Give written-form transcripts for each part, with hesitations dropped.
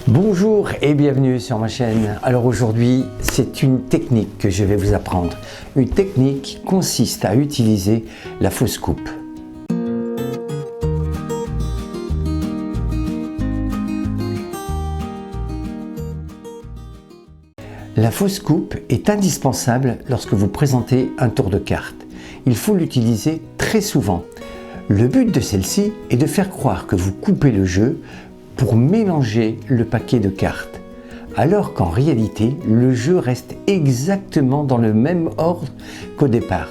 Bonjour et bienvenue sur ma chaîne. Alors aujourd'hui, c'est une technique que je vais vous apprendre. Une technique qui consiste à utiliser la fausse coupe. La fausse coupe est indispensable lorsque vous présentez un tour de cartes. Il faut l'utiliser très souvent. Le but de celle-ci est de faire croire que vous coupez le jeu pour mélanger le paquet de cartes, alors qu'en réalité, le jeu reste exactement dans le même ordre qu'au départ.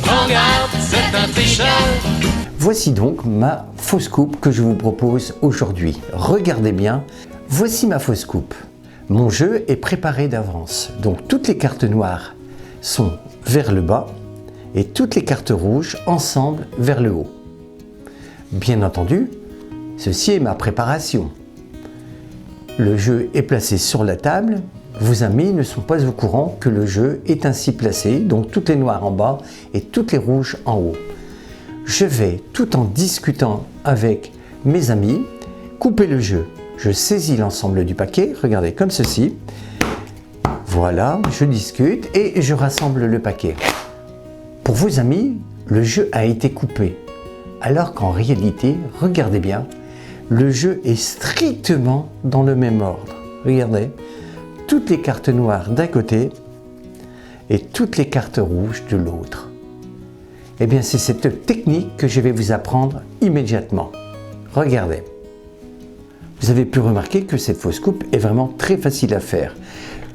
Prends garde, c'est un tricheur. Voici donc ma fausse coupe que je vous propose aujourd'hui. Regardez bien, voici ma fausse coupe. Mon jeu est préparé d'avance, donc toutes les cartes noires sont vers le bas et toutes les cartes rouges ensemble vers le haut. Bien entendu, ceci est ma préparation. Le jeu est placé sur la table. Vos amis ne sont pas au courant que le jeu est ainsi placé, donc toutes les noires en bas et toutes les rouges en haut. Je vais, tout en discutant avec mes amis, couper le jeu. Je saisis l'ensemble du paquet, regardez, comme ceci. Voilà, je discute et je rassemble le paquet. Pour vos amis, le jeu a été coupé, alors qu'en réalité, regardez bien, le jeu est strictement dans le même ordre. Regardez, toutes les cartes noires d'un côté et toutes les cartes rouges de l'autre. Eh bien, c'est cette technique que je vais vous apprendre immédiatement. Regardez. Vous avez pu remarquer que cette fausse coupe est vraiment très facile à faire.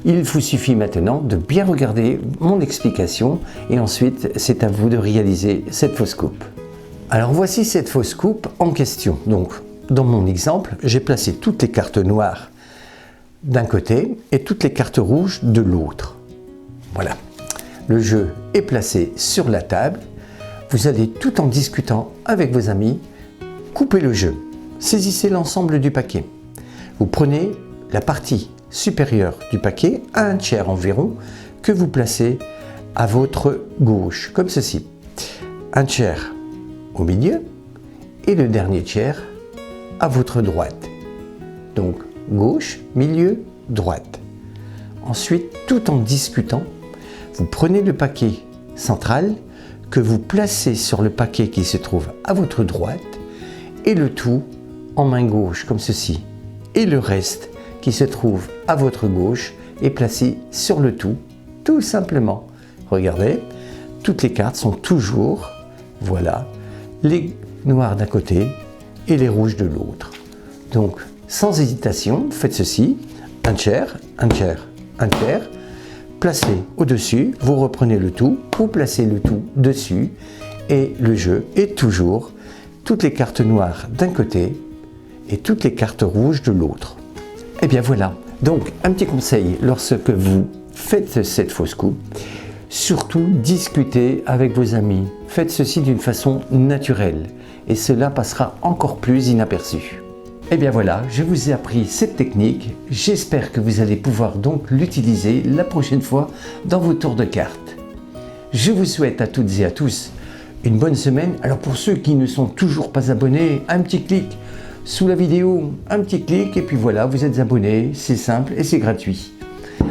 Il vous suffit maintenant de bien regarder mon explication et ensuite, c'est à vous de réaliser cette fausse coupe. Alors, voici cette fausse coupe en question. Donc, dans mon exemple, j'ai placé toutes les cartes noires d'un côté et toutes les cartes rouges de l'autre. Voilà. Le jeu est placé sur la table. Vous allez, tout en discutant avec vos amis, couper le jeu. Saisissez l'ensemble du paquet. Vous prenez la partie supérieure du paquet, à un tiers environ, que vous placez à votre gauche, comme ceci. Un tiers au milieu et le dernier tiers à votre droite. Donc gauche, milieu, droite. Ensuite, tout en discutant, vous prenez le paquet central que vous placez sur le paquet qui se trouve à votre droite et le tout en main gauche comme ceci. Et le reste qui se trouve à votre gauche est placé sur le tout simplement. Regardez, toutes les cartes sont toujours, voilà, les noirs d'un côté et les rouges de l'autre. Donc, sans hésitation, faites ceci, un tiers, un tiers, un tiers, placez au-dessus, vous reprenez le tout, vous placez le tout dessus, et le jeu est toujours toutes les cartes noires d'un côté et toutes les cartes rouges de l'autre. Et bien voilà, donc un petit conseil lorsque vous faites cette fausse coupe, surtout discutez avec vos amis, faites ceci d'une façon naturelle. Et cela passera encore plus inaperçu. Et bien voilà, je vous ai appris cette technique. J'espère que vous allez pouvoir donc l'utiliser la prochaine fois dans vos tours de cartes. Je vous souhaite à toutes et à tous une bonne semaine. Alors pour ceux qui ne sont toujours pas abonnés, un petit clic sous la vidéo, un petit clic et puis voilà, vous êtes abonnés. C'est simple et c'est gratuit.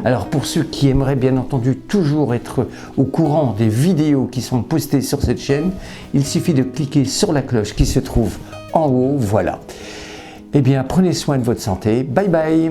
Alors pour ceux qui aimeraient bien entendu toujours être au courant des vidéos qui sont postées sur cette chaîne, il suffit de cliquer sur la cloche qui se trouve en haut, voilà. Eh bien prenez soin de votre santé, bye bye.